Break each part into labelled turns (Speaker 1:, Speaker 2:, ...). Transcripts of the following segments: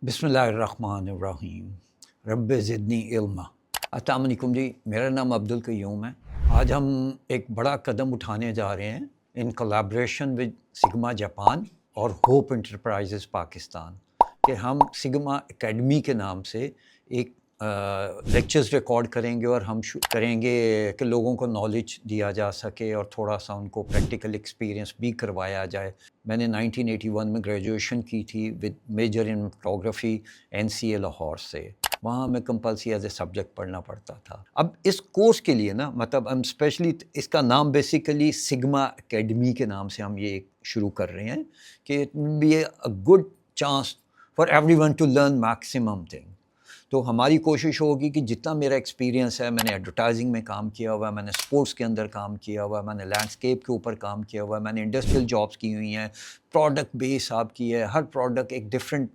Speaker 1: بسم اللہ الرحمن الرحیم رب زدنی علما۔ السلام علیکم جی، میرا نام عبدالقیوم ہے۔ آج ہم ایک بڑا قدم اٹھانے جا رہے ہیں ان کولیبریشن ود سگما جاپان اور ہوپ انٹرپرائزز پاکستان کہ ہم سگما اکیڈمی کے نام سے ایک لیکچرز ریکارڈ کریں گے اور ہم کریں گے کہ لوگوں کو نالج دیا جا سکے اور تھوڑا سا ان کو پریکٹیکل ایکسپیرینس بھی کروایا جائے۔ میں نے 1981 میں گریجویشن کی تھی with major in photography NCA Lahore سے۔ وہاں ہمیں کمپلسری ایز اے سبجیکٹ پڑھنا پڑتا تھا۔ اب اس کورس کے لیے نا ہم اسپیشلی اس کا نام بیسیکلی سگما اکیڈمی کے نام سے ہم یہ شروع کر رہے ہیں کہ it will be a good chance for everyone to learn maximum thing. تو ہماری کوشش ہوگی کہ جتنا میرا ایکسپیرینس ہے، میں نے ایڈورٹائزنگ میں کام کیا ہوا ہے، میں نے اسپورٹس کے اندر کام کیا ہوا ہے، میں نے لینڈسکیپ کے اوپر کام کیا ہوا ہے، میں نے انڈسٹریل جابس کی ہوئی ہیں، پروڈکٹ بیس آپ کی ہے، ہر پروڈکٹ ایک ڈفرینٹ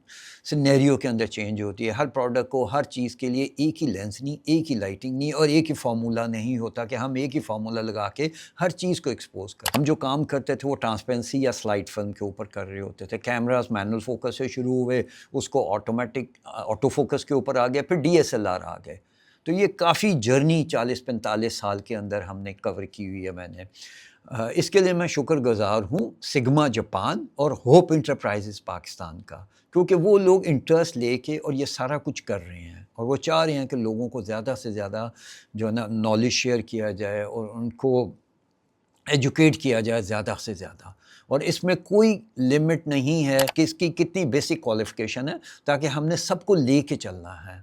Speaker 1: سینیریو کے اندر چینج ہوتی ہے، ہر پروڈکٹ کو ہر چیز کے لیے ایک ہی لینس نہیں، ایک ہی لائٹنگ نہیں اور ایک ہی فارمولہ نہیں ہوتا کہ ہم ایک ہی فارمولہ لگا کے ہر چیز کو ایکسپوز کریں۔ ہم جو کام کرتے تھے وہ ٹرانسپیرنسی یا سلائڈ فلم کے اوپر کر رہے ہوتے تھے۔ کیمراز مینول فوکس سے شروع ہوئے، اس کو آٹو فوکس کے اوپر آ گیا، پھر DSLR آ گئے۔ تو یہ کافی جرنی 40-45 سال کے اندر ہم نے کور کی ہوئی ہے میں نے۔ اس کے لیے میں شکر گزار ہوں سگما جاپان اور ہوپ انٹرپرائزز پاکستان کا، کیونکہ وہ لوگ انٹرسٹ لے کے اور یہ سارا کچھ کر رہے ہیں اور وہ چاہ رہے ہیں کہ لوگوں کو زیادہ سے زیادہ جو ہے نا نالج شیئر کیا جائے اور ان کو ایجوکیٹ کیا جائے زیادہ سے زیادہ۔ اور اس میں کوئی لمٹ نہیں ہے کہ اس کی کتنی بیسک کوالیفیکیشن ہے، تاکہ ہم نے سب کو لے کے چلنا ہے۔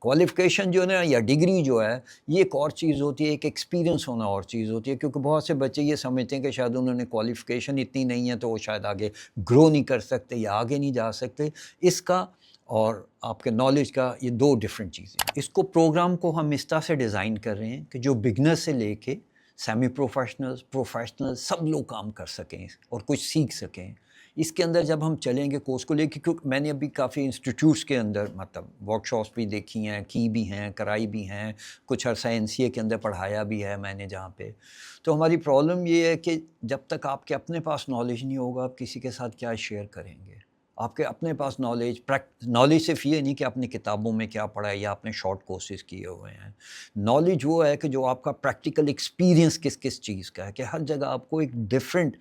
Speaker 1: کوالیفیکیشن جو ہے نا یا ڈگری جو ہے یہ ایک اور چیز ہوتی ہے، ایک ایکسپیرینس ہونا اور چیز ہوتی ہے، کیونکہ بہت سے بچے یہ سمجھتے ہیں کہ شاید انہوں نے کوالیفیکیشن اتنی نہیں ہے تو وہ شاید آگے گرو نہیں کر سکتے یا آگے نہیں جا سکتے۔ اس کا اور آپ کے نالج کا یہ دو ڈفرینٹ چیزیں ہیں۔ اس کو پروگرام کو ہم اس طرح سے ڈیزائن کر رہے ہیں کہ جو بگنر سے لے کے سیمی پروفیشنل سب لوگ کام کر سکیں اور کچھ سیکھ سکیں۔ اس کے اندر جب ہم چلیں گے کورس کو لے کے، کیونکہ میں نے ابھی کافی انسٹیٹیوٹس کے اندر ورک شاپس بھی دیکھی ہیں، کی بھی ہیں، کرائی بھی ہیں، کچھ عرصہ NCA کے اندر پڑھایا بھی ہے میں نے جہاں پہ۔ تو ہماری پرابلم یہ ہے کہ جب تک آپ کے اپنے پاس نالج نہیں ہوگا، آپ کسی کے ساتھ کیا شیئر کریں گے؟ آپ کے اپنے پاس نالج صرف یہ نہیں کہ آپ نے کتابوں میں کیا پڑھا ہے یا آپ نے شارٹ کورسز کیے ہوئے ہیں۔ نالج وہ ہے کہ جو آپ کا پریکٹیکل ایکسپیرینس کس چیز کا ہے، کہ ہر جگہ آپ کو ایک ڈفرینٹ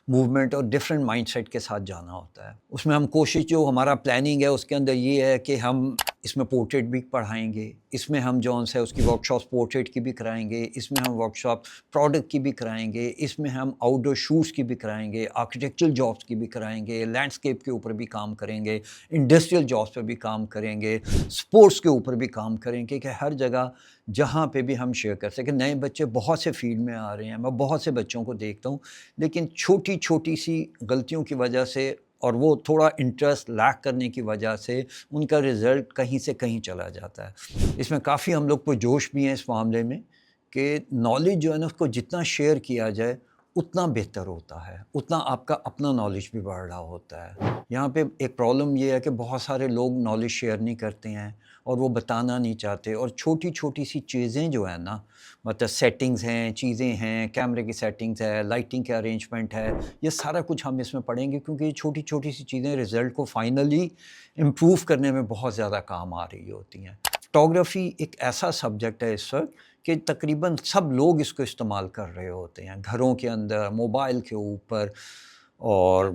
Speaker 1: موومنٹ اور ڈفرینٹ مائنڈ سیٹ کے ساتھ جانا ہوتا ہے۔ اس میں ہم کوشش جو ہمارا پلاننگ ہے اس کے اندر یہ ہے کہ ہم اس میں پورٹریٹ بھی پڑھائیں گے، اس میں ہم جون سے اس کی ورک شاپس پورٹریٹ کی بھی کرائیں گے، اس میں ہم ورک شاپ پروڈکٹ کی بھی کرائیں گے، اس میں ہم آؤٹ ڈور شوٹس کی بھی کرائیں گے، آرکیٹیکچرل جابس کی بھی کرائیں گے، لینڈسکیپ کے اوپر بھی کام کریں گے، انڈسٹریل جابس پہ بھی کام کریں گے، اسپورٹس کے اوپر بھی کام کریں گے، کہ ہر جگہ جہاں پہ بھی ہم شیئر کر سکیں۔ نئے بچے بہت سے فیلڈ میں آ رہے ہیں، میں بہت سے بچوں کو دیکھتا ہوں، لیکن چھوٹی سی غلطیوں کی وجہ سے اور وہ تھوڑا انٹرسٹ لیک کرنے کی وجہ سے ان کا رزلٹ کہیں سے کہیں چلا جاتا ہے۔ اس میں کافی ہم لوگ پرجوش بھی ہیں اس معاملے میں کہ نالج جو ہے نا اس کو جتنا شیئر کیا جائے اتنا بہتر ہوتا ہے، اتنا آپ کا اپنا نالج بھی بڑھ رہا ہوتا ہے۔ یہاں پہ ایک پرابلم یہ ہے کہ بہت سارے لوگ نالج شیئر نہیں کرتے ہیں اور وہ بتانا نہیں چاہتے، اور چھوٹی سی چیزیں جو ہیں نا، سیٹنگز ہیں، چیزیں ہیں، کیمرے کی سیٹنگز ہے، لائٹنگ کے ارینجمنٹ ہے، یہ سارا کچھ ہم اس میں پڑھیں گے، کیونکہ یہ چھوٹی سی چیزیں رزلٹ کو فائنلی امپروو کرنے میں بہت زیادہ کام آ رہی ہوتی ہیں۔ فوٹوگرافی ایک ایسا سبجیکٹ ہے اس وقت کہ تقریباً سب لوگ اس کو استعمال کر رہے ہوتے ہیں، گھروں کے اندر، موبائل کے اوپر، اور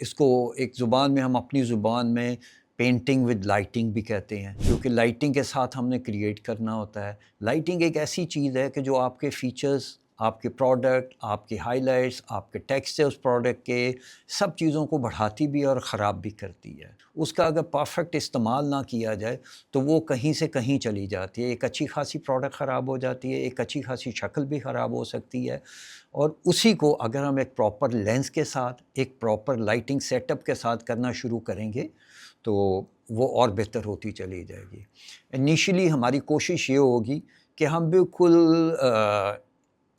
Speaker 1: اس کو ایک زبان میں ہم اپنی زبان میں پینٹنگ ود لائٹنگ بھی کہتے ہیں، کیونکہ لائٹنگ کے ساتھ ہم نے کریٹ کرنا ہوتا ہے۔ لائٹنگ ایک ایسی چیز ہے کہ جو آپ کے فیچرز، آپ کے پروڈکٹ، آپ کے ہائی لائٹس، آپ کے ٹیکسٹ ہے اس پروڈکٹ کے، سب چیزوں کو بڑھاتی بھی ہے اور خراب بھی کرتی ہے۔ اس کا اگر پرفیکٹ استعمال نہ کیا جائے تو وہ کہیں سے کہیں چلی جاتی ہے، ایک اچھی خاصی پروڈکٹ خراب ہو جاتی ہے، ایک اچھی خاصی شکل بھی خراب ہو سکتی ہے، اور اسی کو اگر ہم ایک پراپر لینس کے ساتھ، ایک پراپر لائٹنگ سیٹ اپ کے ساتھ کرنا شروع کریں گے تو وہ اور بہتر ہوتی چلی جائے گی۔ انیشلی ہماری کوشش یہ ہوگی کہ ہم بالکل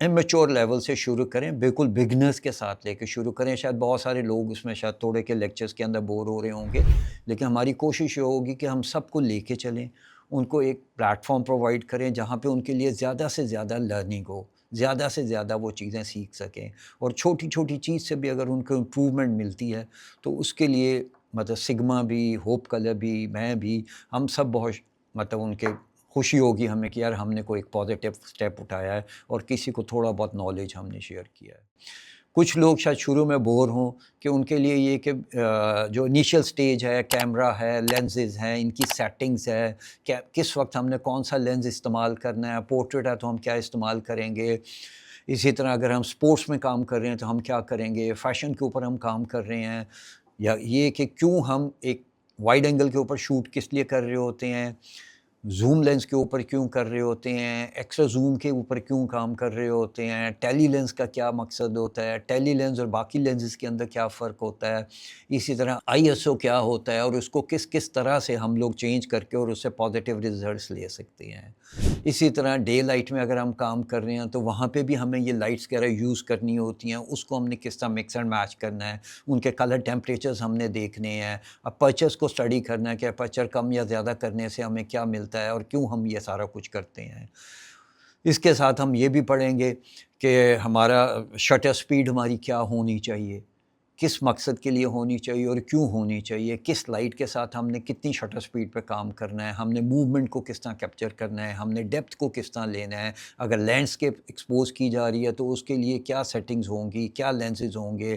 Speaker 1: امیچور لیول سے شروع کریں، بالکل بگنرز کے ساتھ لے کے شروع کریں۔ شاید بہت سارے لوگ اس میں شاید تھوڑے کے لیکچرز کے اندر بور ہو رہے ہوں گے، لیکن ہماری کوشش یہ ہوگی کہ ہم سب کو لے کے چلیں، ان کو ایک پلیٹ فارم پرووائڈ کریں جہاں پہ ان کے لیے زیادہ سے زیادہ لرننگ ہو، زیادہ سے زیادہ وہ چیزیں سیکھ سکیں، اور چھوٹی چیز سے بھی اگر ان کو امپروومنٹ ملتی ہے تو اس کے لیے مطلب سگما بھی، ہوپ کلر بھی، میں بھی، ہم سب بہت مطلب ان کے خوشی ہوگی ہمیں کہ یار ہم نے کوئی ایک پازیٹیو سٹیپ اٹھایا ہے اور کسی کو تھوڑا بہت نالج ہم نے شیئر کیا ہے۔ کچھ لوگ شاید شروع میں بور ہوں کہ ان کے لیے یہ کہ جو انیشیل سٹیج ہے، کیمرہ ہے، لینزز ہیں، ان کی سیٹنگز ہے، کس وقت ہم نے کون سا لینز استعمال کرنا ہے، پورٹریٹ ہے تو ہم کیا استعمال کریں گے، اسی طرح اگر ہم سپورٹس میں کام کر رہے ہیں تو ہم کیا کریں گے، فیشن کے اوپر ہم کام کر رہے ہیں، یا یہ کہ کیوں ہم ایک وائڈ اینگل کے اوپر شوٹ کس لیے کر رہے ہوتے ہیں، زوم لینس کے اوپر کیوں کر رہے ہوتے ہیں، ایکسٹرا زوم کے اوپر کیوں کام کر رہے ہوتے ہیں، ٹیلی لینس کا کیا مقصد ہوتا ہے، ٹیلی لینس اور باقی لینسز کے اندر کیا فرق ہوتا ہے، اسی طرح آئی ایس او کیا ہوتا ہے اور اس کو کس کس طرح سے ہم لوگ چینج کر کے اور اس سے پازیٹیو ریزلٹس لے سکتے ہیں۔ اسی طرح ڈے لائٹ میں اگر ہم کام کر رہے ہیں تو وہاں پہ بھی ہمیں یہ لائٹس وغیرہ یوز کرنی ہوتی ہیں، اس کو ہم نے کس طرح مکس اینڈ میچ کرنا ہے، ان کے کلر ٹیمپریچرز ہم نے دیکھنے ہیں، اپرچرز کو اسٹڈی کرنا ہے کہ اپرچر کم یا زیادہ کرنے سے ہمیں کیا ملتا ہے اور کیوں ہم یہ سارا کچھ کرتے ہیں۔ اس کے ساتھ ہم یہ بھی پڑھیں گے کہ ہمارا شٹر سپیڈ ہماری کیا ہونی چاہیے، کس مقصد کے لیے ہونی چاہیے اور کیوں ہونی چاہیے، کس لائٹ کے ساتھ ہم نے کتنی شٹر سپیڈ پہ کام کرنا ہے، ہم نے موومنٹ کو کس طرح کیپچر کرنا ہے، ہم نے ڈیپتھ کو کس طرح لینا ہے، اگر لینڈسکیپ ایکسپوز کی جا رہی ہے تو اس کے لیے کیا سیٹنگز ہوں گی، کیا لینسز ہوں گے۔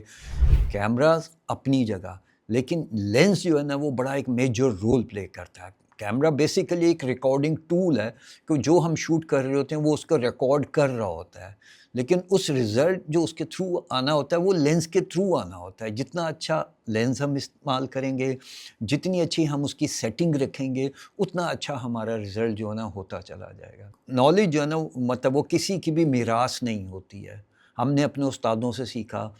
Speaker 1: کیمراز اپنی جگہ، لیکن لینس جو ہے نا وہ بڑا ایک میجر رول پلے کرتا ہے۔ کیمرہ بیسیکلی ایک ریکارڈنگ ٹول ہے کہ جو ہم شوٹ کر رہے ہوتے ہیں وہ اس کو ریکارڈ کر رہا ہوتا ہے، لیکن اس رزلٹ جو اس کے تھرو آنا ہوتا ہے وہ لینس کے تھرو آنا ہوتا ہے۔ جتنا اچھا لینس ہم استعمال کریں گے، جتنی اچھی ہم اس کی سیٹنگ رکھیں گے، اتنا اچھا ہمارا رزلٹ جو ہے نا ہوتا چلا جائے گا۔ نالج جو ہے نا مطلب وہ کسی کی بھی میراث نہیں ہوتی ہے، ہم نے اپنے استادوں سے سیکھا،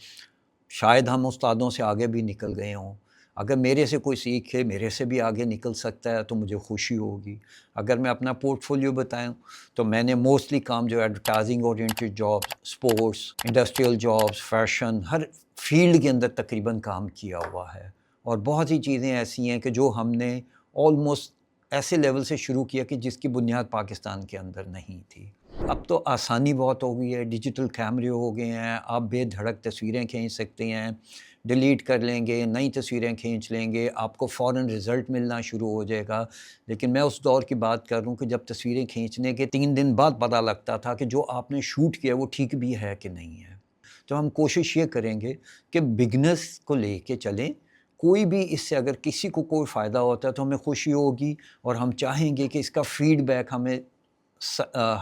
Speaker 1: شاید ہم استادوں سے آگے بھی نکل گئے ہوں، اگر میرے سے کوئی سیکھے میرے سے بھی آگے نکل سکتا ہے تو مجھے خوشی ہوگی۔ اگر میں اپنا پورٹ فولیو بتاؤں تو میں نے موسٹلی کام جو advertising oriented jobs, sports, industrial jobs, fashion, ہر فیلڈ کے اندر تقریباً کام کیا ہوا ہے، اور بہت سی چیزیں ایسی ہیں کہ جو ہم نے آلموسٹ ایسے لیول سے شروع کیا کہ جس کی بنیاد پاکستان کے اندر نہیں تھی۔ اب تو آسانی بہت ہو گئی ہے، ڈیجیٹل کیمرے ہو گئے ہیں، آپ بے دھڑک تصویریں کھینچ سکتے ہیں، ڈیلیٹ کر لیں گے، نئی تصویریں کھینچ لیں گے، آپ کو فوراً رزلٹ ملنا شروع ہو جائے گا۔ لیکن میں اس دور کی بات کر رہا ہوں کہ جب تصویریں کھینچنے کے 3 دن بعد پتہ لگتا تھا کہ جو آپ نے شوٹ کیا وہ ٹھیک بھی ہے کہ نہیں ہے۔ تو ہم کوشش یہ کریں گے کہ بگنرس کو لے کے چلیں، کوئی بھی اس سے اگر کسی کو کوئی فائدہ ہوتا ہے تو ہمیں خوشی ہوگی، اور ہم چاہیں گے کہ اس کا فیڈ بیک ہمیں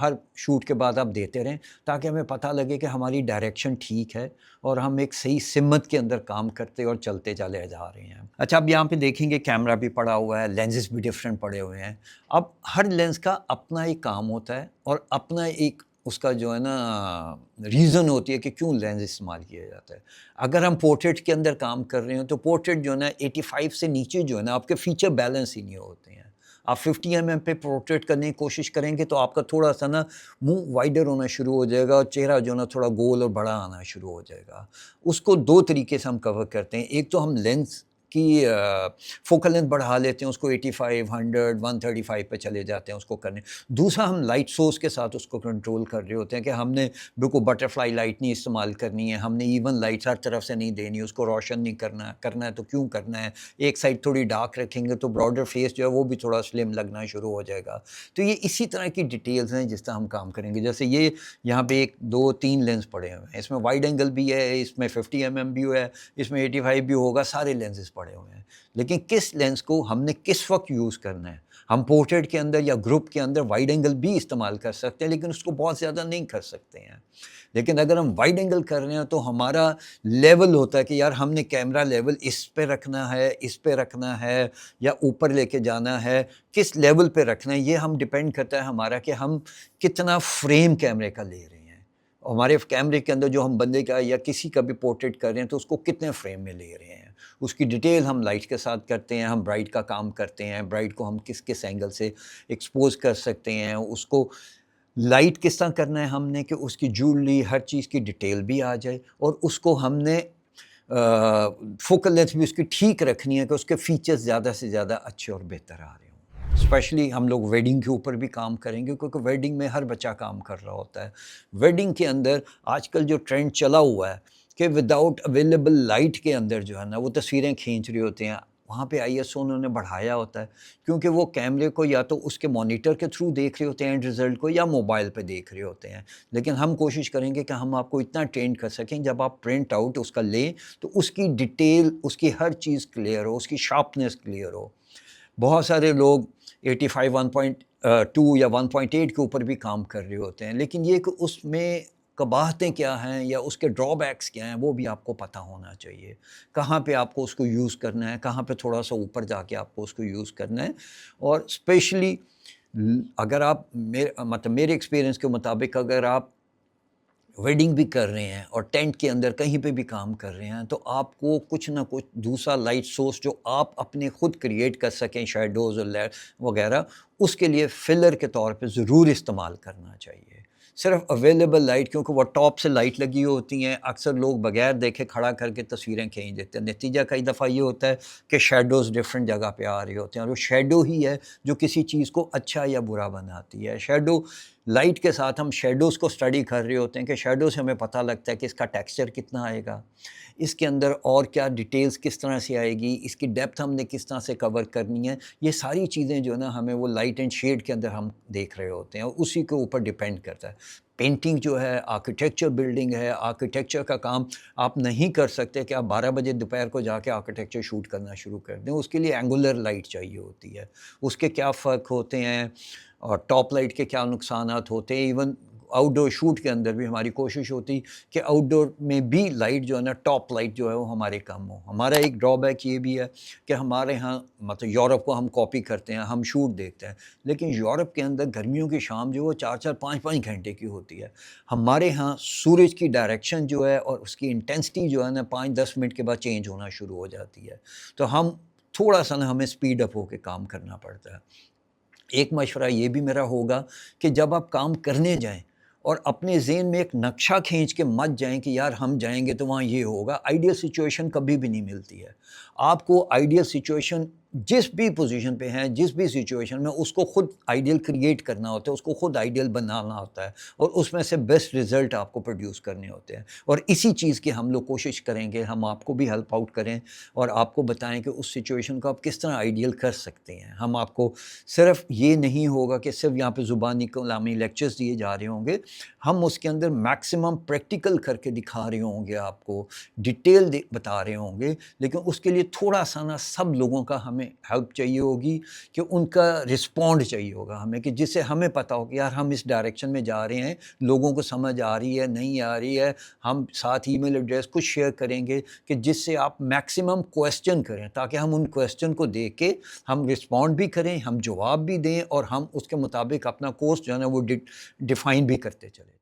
Speaker 1: ہر شوٹ کے بعد آپ دیتے رہیں، تاکہ ہمیں پتہ لگے کہ ہماری ڈائریکشن ٹھیک ہے اور ہم ایک صحیح سمت کے اندر کام کرتے اور چلتے چلے جا رہے ہیں۔ اچھا، اب یہاں پہ دیکھیں گے کیمرہ بھی پڑا ہوا ہے، لینزز بھی ڈفرینٹ پڑے ہوئے ہیں۔ اب ہر لینس کا اپنا ایک کام ہوتا ہے اور اپنا ایک اس کا جو ہے نا ریزن ہوتی ہے کہ کیوں لینز استعمال کیا جاتا ہے۔ اگر ہم پورٹریٹ کے اندر کام کر رہے ہیں تو پورٹریٹ جو ہے نا 85 سے نیچے جو ہے نا آپ کے فیچر بیلنس ہی نہیں ہوتے ہیں۔ آپ 50 mm پہ پورٹریٹ کرنے کی کوشش کریں گے تو آپ کا تھوڑا سا نا منہ وائڈر ہونا شروع ہو جائے گا اور چہرہ جو ہے نا تھوڑا گول اور بڑا آنا شروع ہو جائے گا۔ اس کو 2 طریقے سے ہم کور کرتے ہیں، ایک تو ہم لینس کی فوکل لینتھ بڑھا لیتے ہیں، اس کو 85، 100، 135 پہ چلے جاتے ہیں اس کو کرنے۔ دوسرا ہم لائٹ سورس کے ساتھ اس کو کنٹرول کر رہے ہوتے ہیں کہ ہم نے بالکل بٹرفلائی لائٹ نہیں استعمال کرنی ہے، ہم نے ایون لائٹ ہر طرف سے نہیں دینی، اس کو روشن نہیں کرنا ہے تو کیوں کرنا ہے، ایک سائڈ تھوڑی ڈارک رکھیں گے تو براڈر فیس جو ہے وہ بھی تھوڑا سلم لگنا شروع ہو جائے گا۔ تو یہ اسی طرح کی ڈیٹیلز ہیں جس طرح ہم کام کریں گے۔ جیسے یہ یہاں پہ 1، 2، 3 لینس پڑے ہوئے ہیں، اس میں وائڈ اینگل بھی ہے، اس میں 50 mm بھی ہے، اس میں 85 بھی ہوگا، سارے لینسز پڑے ہوئے ہیں۔ لیکن کس لینس کو ہم نے کس وقت یوز کرنا ہے، ہم پورٹریٹ کے اندر یا گروپ کے اندر وائڈ اینگل بھی استعمال کر سکتے ہیں، لیکن اس کو بہت زیادہ نہیں کر سکتے ہیں۔ لیکن اگر ہم وائڈ اینگل کر رہے ہیں تو ہمارا لیول ہوتا ہے کہ یار ہم نے کیمرہ لیول اس پہ رکھنا ہے، اس پہ رکھنا ہے، یا اوپر لے کے جانا ہے، کس لیول پہ رکھنا ہے، یہ ہم ڈیپینڈ کرتا ہے ہمارا کہ ہم کتنا فریم کیمرے کا لے رہے ہیں۔ ہمارے کیمرے کے اندر جو ہم بندے کا یا کسی کا بھی پورٹریٹ کر رہے ہیں تو اس کو کتنے فریم میں لے رہے ہیں، اس کی ڈیٹیل ہم لائٹ کے ساتھ کرتے ہیں، ہم برائٹ کا کام کرتے ہیں، برائٹ کو ہم کس کس اینگل سے ایکسپوز کر سکتے ہیں، اس کو لائٹ کس طرح کرنا ہے ہم نے کہ اس کی جولی ہر چیز کی ڈیٹیل بھی آ جائے، اور اس کو ہم نے فوکل لینتھ بھی اس کی ٹھیک رکھنی ہے کہ اس کے فیچرز زیادہ سے زیادہ اچھے اور بہتر آ رہے ہوں۔ اسپیشلی ہم لوگ ویڈنگ کے اوپر بھی کام کریں گے، کیونکہ ویڈنگ میں ہر بچہ کام کر رہا ہوتا ہے۔ ویڈنگ کے اندر آج کل جو ٹرینڈ چلا ہوا ہے کہ وداؤٹ اویلیبل لائٹ کے اندر جو ہے نا وہ تصویریں کھینچ رہے ہوتے ہیں۔ وہاں پہ ISO انہوں نے بڑھایا ہوتا ہے، کیونکہ وہ کیمرے کو یا تو اس کے مانیٹر کے تھرو دیکھ رہے ہوتے ہیں اینڈ رزلٹ کو، یا موبائل پہ دیکھ رہے ہوتے ہیں۔ لیکن ہم کوشش کریں گے کہ ہم آپ کو اتنا ٹرین کر سکیں، جب آپ پرنٹ آؤٹ اس کا لیں تو اس کی ڈیٹیل، اس کی ہر چیز کلیئر ہو، اس کی شارپنیس کلیئر ہو۔ بہت سارے لوگ 85 1.2 یا 1.8 کے اوپر بھی کام کر رہے ہوتے ہیں، لیکن یہ کہ اس میں قباحتیں کیا ہیں یا اس کے ڈرا بیکس کیا ہیں وہ بھی آپ کو پتہ ہونا چاہیے، کہاں پہ آپ کو اس کو یوز کرنا ہے، کہاں پہ تھوڑا سا اوپر جا کے آپ کو اس کو یوز کرنا ہے۔ اور اسپیشلی اگر آپ مطلب میرے ایکسپیرینس کے مطابق اگر آپ ویڈنگ بھی کر رہے ہیں اور ٹینٹ کے اندر کہیں پہ بھی کام کر رہے ہیں، تو آپ کو کچھ نہ کچھ دوسرا لائٹ سورس جو آپ اپنے خود کریٹ کر سکیں، شیڈوز اور وغیرہ، اس کے لیے فلر کے طور پہ ضرور استعمال کرنا چاہیے۔ صرف اویلیبل لائٹ، کیونکہ وہ ٹاپ سے لائٹ لگی ہوتی ہیں، اکثر لوگ بغیر دیکھے کھڑا کر کے تصویریں کھینچ دیتے ہیں، نتیجہ کئی دفعہ یہ ہوتا ہے کہ شیڈوز ڈفرینٹ جگہ پہ آ رہے ہوتے ہیں، اور وہ شیڈو ہی ہے جو کسی چیز کو اچھا یا برا بناتی ہے۔ شیڈو لائٹ کے ساتھ ہم شیڈوز کو اسٹڈی کر رہے ہوتے ہیں کہ شیڈو سے ہمیں پتہ لگتا ہے کہ اس کا ٹیکسچر کتنا آئے گا، اس کے اندر اور کیا ڈیٹیلز کس طرح سے آئے گی، اس کی ڈیپتھ ہم نے کس طرح سے کور کرنی ہے۔ یہ ساری چیزیں جو ہے نا ہمیں وہ لائٹ اینڈ شیڈ کے اندر ہم دیکھ رہے ہوتے ہیں، اور اسی کے اوپر ڈیپینڈ کرتا ہے۔ پینٹنگ جو ہے، آرکیٹیکچر بلڈنگ ہے، آرکیٹیکچر کا کام آپ نہیں کر سکتے کہ آپ 12 بجے دوپہر کو جا کے آرکیٹیکچر شوٹ کرنا شروع کر دیں، اس کے لیے اینگولر لائٹ چاہیے ہوتی ہے، اس کے کیا فرق ہوتے ہیں اور ٹاپ لائٹ کے کیا نقصانات ہوتے ہیں۔ ایون آؤٹ ڈور شوٹ کے اندر بھی ہماری کوشش ہوتی کہ آؤٹ ڈور میں بھی لائٹ جو ہے نا، ٹاپ لائٹ جو ہے وہ ہمارے کم ہو۔ ہمارا ایک ڈرا بیک یہ بھی ہے کہ ہمارے ہاں مطلب یورپ کو ہم کاپی کرتے ہیں، ہم شوٹ دیکھتے ہیں، لیکن یورپ کے اندر گرمیوں کی شام جو وہ 4 5 گھنٹے کی ہوتی ہے۔ ہمارے ہاں سورج کی ڈائریکشن جو ہے اور اس کی انٹینسٹی جو ہے نا 5 10 منٹ کے بعد چینج ہونا شروع ہو جاتی ہے، تو ہم تھوڑا سا نا ہمیں اسپیڈ اپ ہو کے کام کرنا پڑتا ہے۔ ایک مشورہ یہ بھی میرا ہوگا کہ جب آپ کام کرنے جائیں اور اپنے ذہن میں ایک نقشہ کھینچ کے مت جائیں کہ یار ہم جائیں گے تو وہاں یہ ہوگا۔ آئیڈیل سچویشن کبھی بھی نہیں ملتی ہے۔ آپ کو آئیڈیل سچویشن جس بھی پوزیشن پہ ہیں، جس بھی سچویشن میں، اس کو خود آئیڈیل کریٹ کرنا ہوتا ہے، اس کو خود آئیڈیل بنانا ہوتا ہے، اور اس میں سے بیسٹ رزلٹ آپ کو پروڈیوس کرنے ہوتے ہیں۔ اور اسی چیز کی ہم لوگ کوشش کریں گے، ہم آپ کو بھی ہیلپ آؤٹ کریں اور آپ کو بتائیں کہ اس سچویشن کو آپ کس طرح آئیڈیل کر سکتے ہیں۔ ہم آپ کو صرف یہ نہیں ہوگا کہ صرف یہاں پہ زبانی کلامی لیکچرز دیے جا رہے ہوں گے، ہم اس کے اندر میکسیمم پریکٹیکل کر کے دکھا رہے ہوں گے، آپ کو ڈیٹیل بتا رہے ہوں گے، لیکن اس کے لیے تھوڑا سا نا سب لوگوں کا ہمیں ہیلپ چاہیے ہوگی، کہ ان کا رسپونڈ چاہیے ہوگا ہمیں، کہ جس سے ہمیں پتہ ہو کہ یار ہم اس ڈائریکشن میں جا رہے ہیں، لوگوں کو سمجھ آ رہی ہے نہیں آ رہی ہے۔ ہم ساتھ ای میل ایڈریس کچھ شیئر کریں گے کہ جس سے آپ میکسیمم کویسچن کریں، تاکہ ہم ان کویسچن کو دیکھ کے ہم رسپونڈ بھی کریں، ہم جواب بھی دیں، اور ہم اس کے مطابق اپنا کورس جو ہے نا وہ ڈیفائن بھی کرتے چلیں۔